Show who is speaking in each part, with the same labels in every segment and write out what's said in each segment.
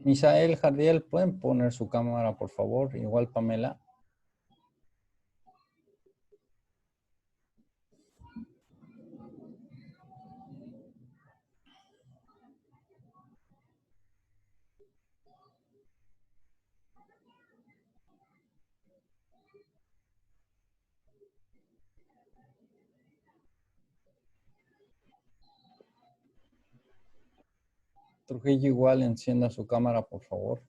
Speaker 1: Misael, Jardiel, ¿pueden poner su cámara, por favor? Igual Pamela. Trujillo igual, encienda su cámara, por favor.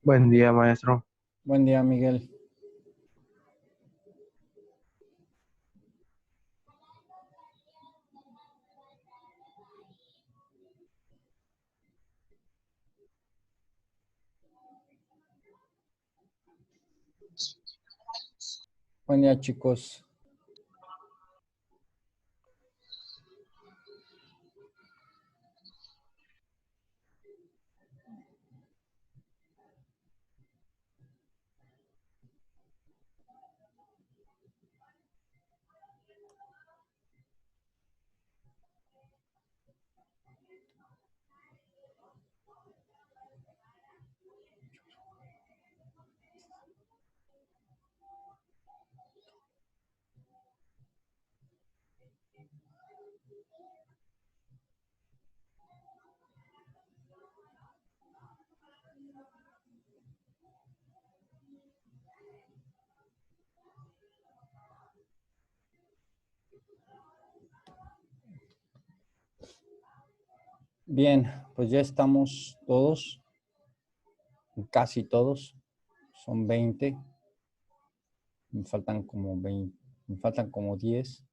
Speaker 2: Buen día, maestro.
Speaker 1: Buen día, Miguel. Buen día, chicos. Bien, pues ya estamos todos, casi todos, son 20, me faltan como 20, me faltan como 10,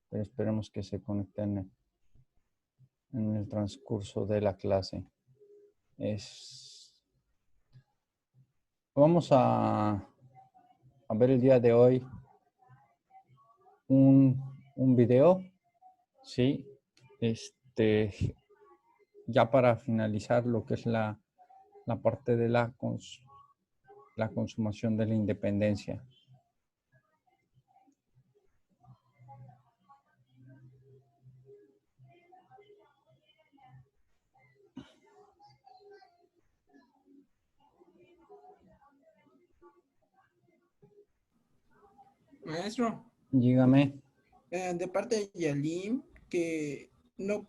Speaker 1: pero esperemos que se conecten en el transcurso de la clase. Vamos a ver el día de hoy un video, ¿sí? Ya para finalizar lo que es la parte de la consumación de la independencia.
Speaker 3: Maestro,
Speaker 1: Dígame.
Speaker 3: de parte de Yalim, que no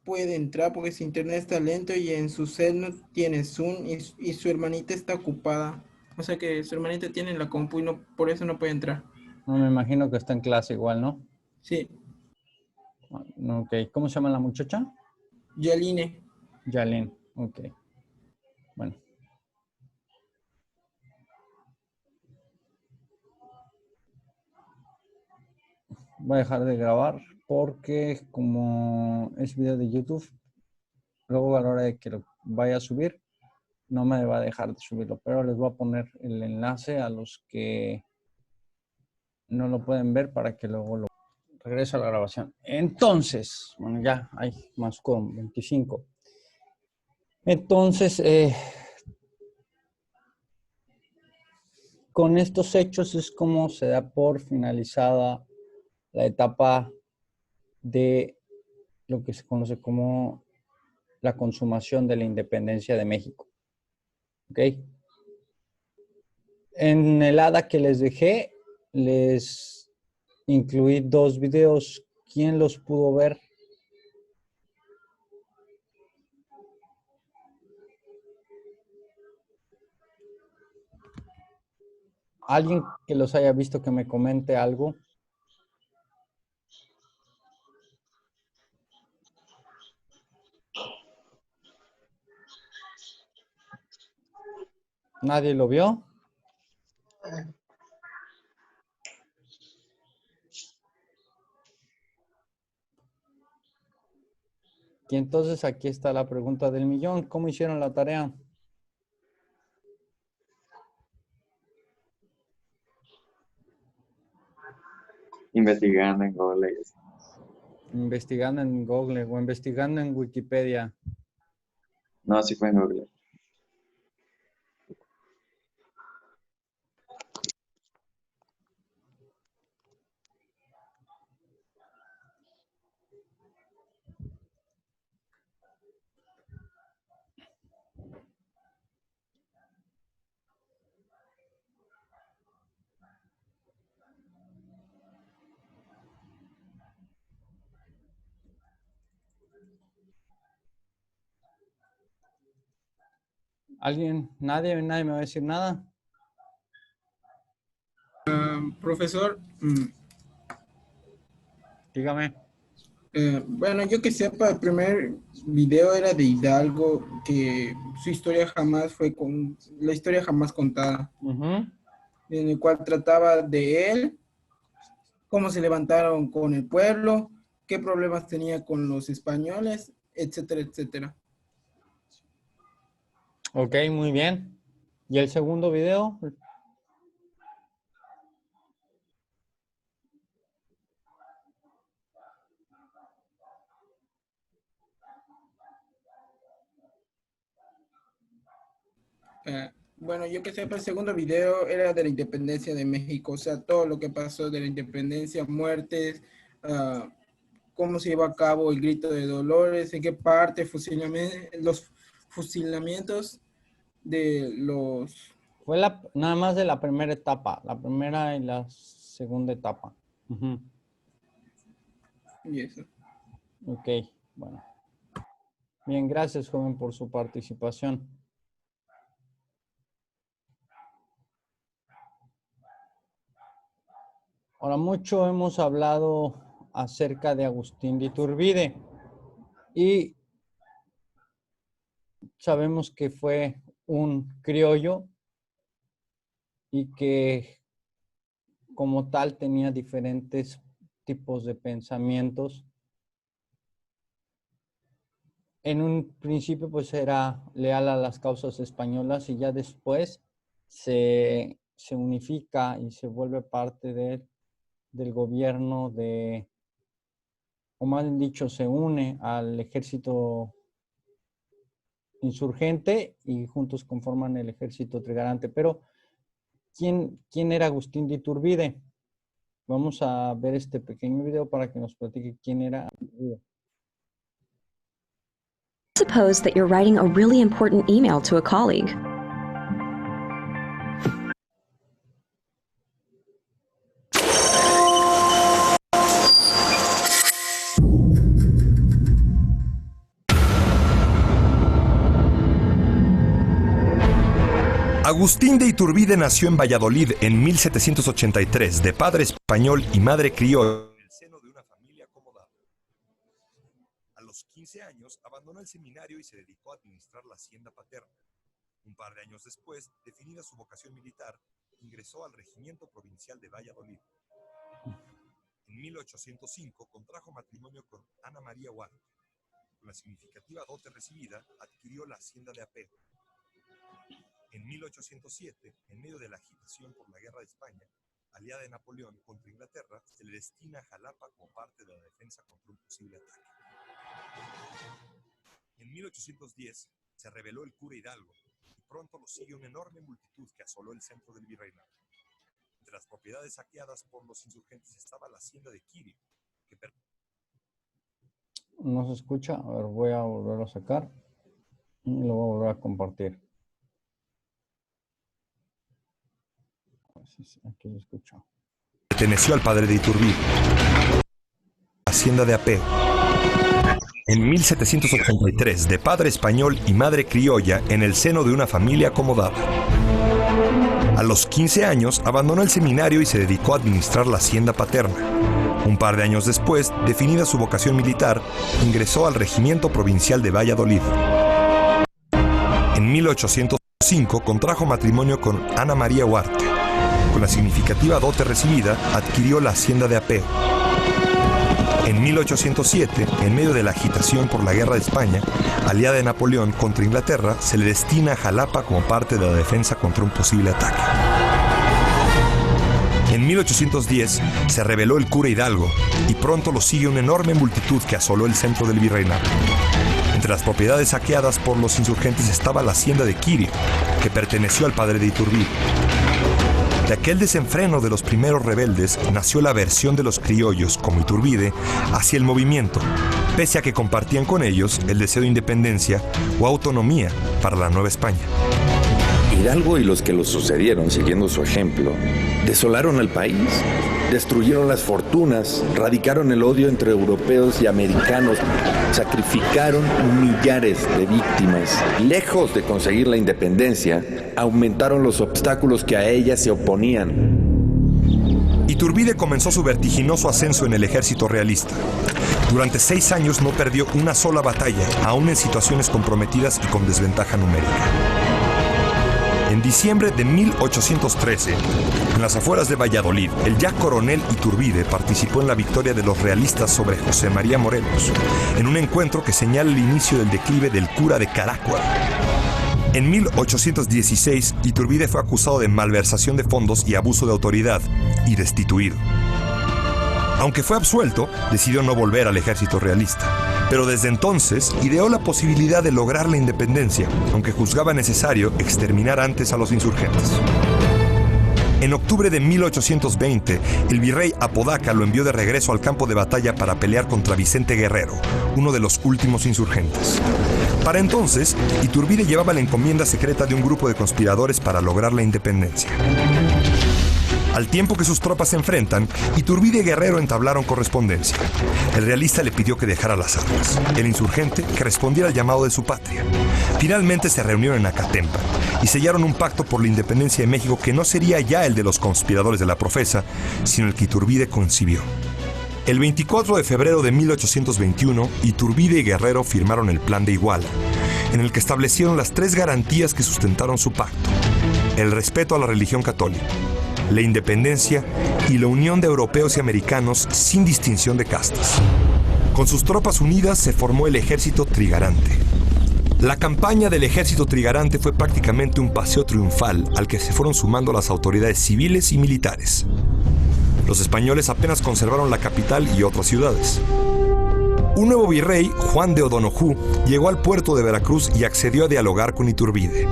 Speaker 3: puede entrar porque su internet está lento y en su cel no tiene Zoom y su hermanita está ocupada. O sea que su hermanita tiene la compu y no, por eso no puede entrar.
Speaker 1: No, me imagino que está en clase igual, ¿no?
Speaker 3: Sí,
Speaker 1: Ok. ¿Cómo se llama la muchacha?
Speaker 3: Yaline.
Speaker 1: Yalene. Ok. Bueno. Voy a dejar de grabar porque como es video de YouTube, luego a la hora de que lo vaya a subir, no me va a dejar de subirlo, pero les voy a poner el enlace a los que no lo pueden ver para que luego lo regreso a la grabación. Entonces, bueno, ya hay más con 25. Entonces, con estos hechos es como se da por finalizada la etapa de lo que se conoce como la consumación de la independencia de México. ¿Ok? En el ADA que les dejé, les incluí 2 videos. ¿Quién los pudo ver? ¿Alguien que los haya visto que me comente algo? ¿Nadie lo vio? Y entonces aquí está la pregunta del millón. ¿Cómo hicieron la tarea?
Speaker 4: Investigando en Google.
Speaker 1: Investigando en Google o investigando en Wikipedia.
Speaker 4: No, sí fue en Google.
Speaker 1: ¿Alguien? ¿Nadie me va a decir nada?
Speaker 3: Profesor,
Speaker 1: Dígame.
Speaker 3: bueno, yo que sepa, el primer video era de Hidalgo, que su historia jamás fue con la historia jamás contada,
Speaker 1: Ujú.
Speaker 3: en el cual trataba de él, cómo se levantaron con el pueblo, qué problemas tenía con los españoles, etcétera, etcétera.
Speaker 1: Ok, muy bien. ¿Y el segundo video?
Speaker 3: Bueno, yo que sepa, el segundo video era de la independencia de México, o sea, todo lo que pasó de la independencia, muertes, cómo se llevó a cabo el grito de Dolores, en qué parte, los fusilamientos de los...
Speaker 1: Fue nada más de la primera etapa, la primera y la segunda etapa. Ujú.
Speaker 3: y eso.
Speaker 1: Ok, bueno. Bien, gracias, joven, por su participación. Ahora, mucho hemos hablado acerca de Agustín de Iturbide y sabemos que fue un criollo y que como tal tenía diferentes tipos de pensamientos. En un principio pues era leal a las causas españolas y ya después se unifica y se vuelve parte del gobierno o más bien dicho, se une al ejército insurgente y juntos conforman el ejército trigarante. Pero, ¿quién era Agustín de Iturbide? Vamos a ver este pequeño video para que nos platique quién era.
Speaker 5: Suppose that you're writing a really important email to a colleague.
Speaker 6: Agustín de Iturbide nació en Valladolid en 1783, de padre español y madre criolla, en el seno de una familia acomodada. A los 15 años abandonó el seminario y se dedicó a administrar la hacienda paterna. Un par de años después, definida su vocación militar, ingresó al Regimiento Provincial de Valladolid. En 1805 contrajo matrimonio con Ana María Huarte. Con la significativa dote recibida, adquirió la hacienda de Apeo. En 1807, en medio de la agitación por la Guerra de España, aliada de Napoleón contra Inglaterra, se le destina a Jalapa como parte de la defensa contra un posible ataque. En 1810 se rebeló el cura Hidalgo y pronto lo sigue una enorme multitud que asoló el centro del virreinato. Entre las propiedades saqueadas por los insurgentes estaba la hacienda de Quirio, que
Speaker 1: No se escucha. A ver, voy a volverlo a sacar y lo voy a volver a compartir. Aquí se escucha.
Speaker 6: Perteneció al padre de Iturbide. Hacienda de Apeo. En 1783, de padre español y madre criolla, en el seno de una familia acomodada. A los 15 años abandonó el seminario y se dedicó a administrar la hacienda paterna. Un par de años después, definida su vocación militar, ingresó al Regimiento Provincial de Valladolid. En 1805 contrajo matrimonio con Ana María Huarte. Con la significativa dote recibida, adquirió la hacienda de Apeo. En 1807, en medio de la agitación por la Guerra de España, aliada de Napoleón contra Inglaterra, se le destina a Jalapa como parte de la defensa contra un posible ataque. En 1810 se rebeló el cura Hidalgo y pronto lo sigue una enorme multitud que asoló el centro del virreinato. Entre las propiedades saqueadas por los insurgentes estaba la hacienda de Quirio, que perteneció al padre de Iturbide. De aquel desenfreno de los primeros rebeldes nació la aversión de los criollos, como Iturbide, hacia el movimiento, pese a que compartían con ellos el deseo de independencia o autonomía para la Nueva España.
Speaker 7: Hidalgo y los que lo sucedieron, siguiendo su ejemplo, desolaron al país, destruyeron las fortunas, radicaron el odio entre europeos y americanos, sacrificaron millares de víctimas. Lejos de conseguir la independencia, aumentaron los obstáculos que a ella se oponían.
Speaker 6: Iturbide comenzó su vertiginoso ascenso en el ejército realista. Durante 6 años no perdió una sola batalla, aún en situaciones comprometidas y con desventaja numérica. En diciembre de 1813, en las afueras de Valladolid, el ya coronel Iturbide participó en la victoria de los realistas sobre José María Morelos, en un encuentro que señala el inicio del declive del cura de Carácua. En 1816, Iturbide fue acusado de malversación de fondos y abuso de autoridad, y destituido. Aunque fue absuelto, decidió no volver al ejército realista. Pero desde entonces ideó la posibilidad de lograr la independencia, aunque juzgaba necesario exterminar antes a los insurgentes. En octubre de 1820, el virrey Apodaca lo envió de regreso al campo de batalla para pelear contra Vicente Guerrero, uno de los últimos insurgentes. Para entonces, Iturbide llevaba la encomienda secreta de un grupo de conspiradores para lograr la independencia. Al tiempo que sus tropas se enfrentan, Iturbide y Guerrero entablaron correspondencia. El realista le pidió que dejara las armas, el insurgente que respondiera al llamado de su patria. Finalmente se reunieron en Acatempa y sellaron un pacto por la independencia de México que no sería ya el de los conspiradores de la Profesa, sino el que Iturbide concibió. El 24 de febrero de 1821, Iturbide y Guerrero firmaron el Plan de Iguala, en el que establecieron las 3 garantías que sustentaron su pacto: el respeto a la religión católica, la independencia y la unión de europeos y americanos sin distinción de castas. Con sus tropas unidas se formó el Ejército Trigarante. La campaña del Ejército Trigarante fue prácticamente un paseo triunfal al que se fueron sumando las autoridades civiles y militares. Los españoles apenas conservaron la capital y otras ciudades. Un nuevo virrey, Juan de O'Donojú, llegó al puerto de Veracruz y accedió a dialogar con Iturbide.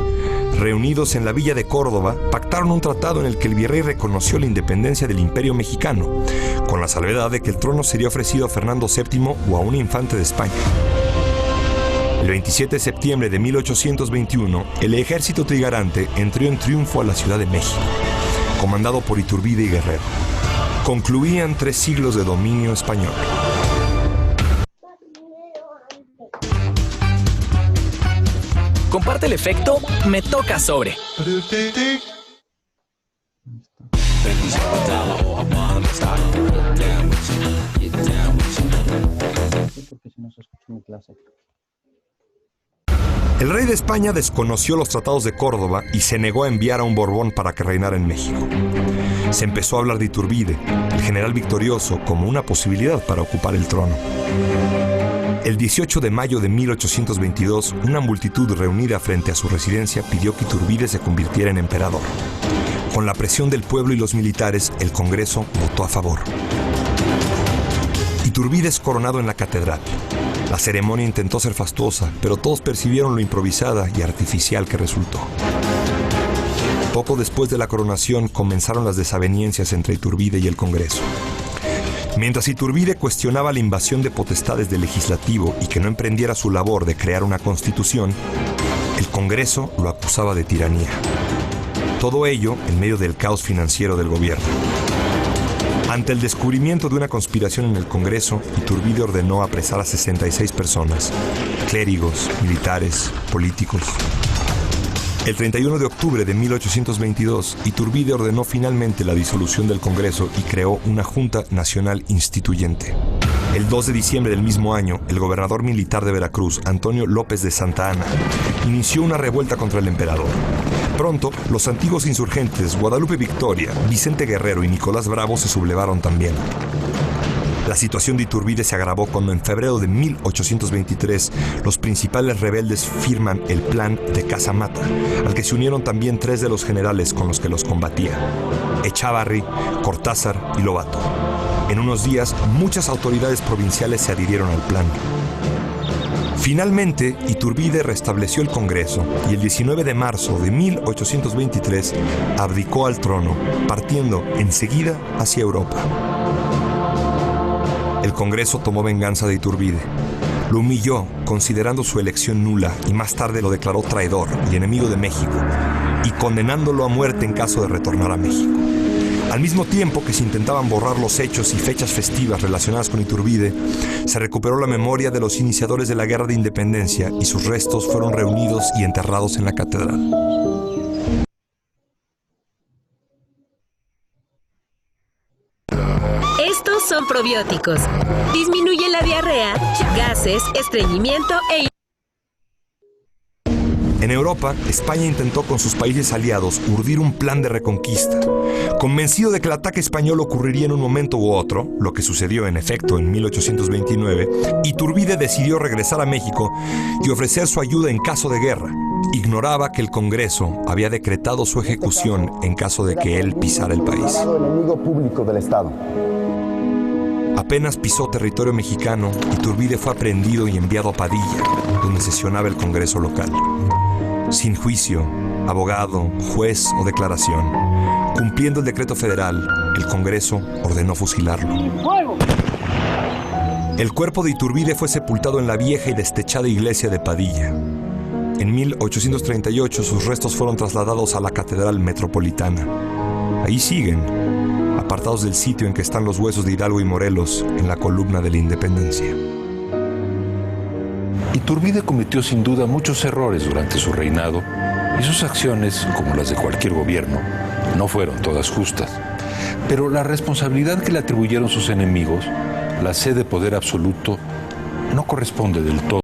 Speaker 6: Reunidos en la villa de Córdoba, pactaron un tratado en el que el virrey reconoció la independencia del Imperio Mexicano, con la salvedad de que el trono sería ofrecido a Fernando VII o a un infante de España. El 27 de septiembre de 1821, el ejército trigarante entró en triunfo a la Ciudad de México, comandado por Iturbide y Guerrero. Concluían 3 siglos de dominio español.
Speaker 8: Comparte el efecto Me Toca Sobre.
Speaker 6: El rey de España desconoció los tratados de Córdoba y se negó a enviar a un Borbón para que reinara en México. Se empezó a hablar de Iturbide, el general victorioso, como una posibilidad para ocupar el trono. El 18 de mayo de 1822, una multitud reunida frente a su residencia pidió que Iturbide se convirtiera en emperador. Con la presión del pueblo y los militares, el Congreso votó a favor. Iturbide es coronado en la catedral. La ceremonia intentó ser fastuosa, pero todos percibieron lo improvisada y artificial que resultó. Poco después de la coronación comenzaron las desavenencias entre Iturbide y el Congreso. Mientras Iturbide cuestionaba la invasión de potestades del legislativo y que no emprendiera su labor de crear una constitución, el Congreso lo acusaba de tiranía. Todo ello en medio del caos financiero del gobierno. Ante el descubrimiento de una conspiración en el Congreso, Iturbide ordenó apresar a 66 personas, clérigos, militares, políticos. El 31 de octubre de 1822, Iturbide ordenó finalmente la disolución del Congreso y creó una Junta Nacional Instituyente. El 2 de diciembre del mismo año, el gobernador militar de Veracruz, Antonio López de Santa Anna, inició una revuelta contra el emperador. Pronto, los antiguos insurgentes Guadalupe Victoria, Vicente Guerrero y Nicolás Bravo se sublevaron también. La situación de Iturbide se agravó cuando en febrero de 1823 los principales rebeldes firman el Plan de Casamata, al que se unieron también 3 de los generales con los que los combatía: Echavarri, Cortázar y Lobato. En unos días, muchas autoridades provinciales se adhirieron al plan. Finalmente, Iturbide restableció el Congreso y el 19 de marzo de 1823 abdicó al trono, partiendo enseguida hacia Europa. El Congreso tomó venganza de Iturbide. Lo humilló, considerando su elección nula, y más tarde lo declaró traidor y enemigo de México, y condenándolo a muerte en caso de retornar a México. Al mismo tiempo que se intentaban borrar los hechos y fechas festivas relacionadas con Iturbide, se recuperó la memoria de los iniciadores de la Guerra de Independencia y sus restos fueron reunidos y enterrados en la catedral.
Speaker 9: Estos son probióticos. Disminuye la diarrea, gases, estreñimiento e...
Speaker 6: En Europa, España intentó con sus países aliados urdir un plan de reconquista. Convencido de que el ataque español ocurriría en un momento u otro, lo que sucedió en efecto en 1829, Iturbide decidió regresar a México y ofrecer su ayuda en caso de guerra. Ignoraba que el Congreso había decretado su ejecución en caso de que él pisara el país.
Speaker 10: Enemigo público del Estado.
Speaker 6: Apenas pisó territorio mexicano, Iturbide fue aprehendido y enviado a Padilla, donde sesionaba el Congreso local. Sin juicio, abogado, juez o declaración, cumpliendo el decreto federal, el Congreso ordenó fusilarlo. El cuerpo de Iturbide fue sepultado en la vieja y destechada iglesia de Padilla. En 1838 sus restos fueron trasladados a la Catedral Metropolitana. Ahí siguen, apartados del sitio en que están los huesos de Hidalgo y Morelos, en la columna de la Independencia.
Speaker 11: Iturbide cometió sin duda muchos errores durante su reinado y sus acciones, como las de cualquier gobierno, no fueron todas justas. Pero la responsabilidad que le atribuyeron sus enemigos, la sed de poder absoluto, no corresponde del todo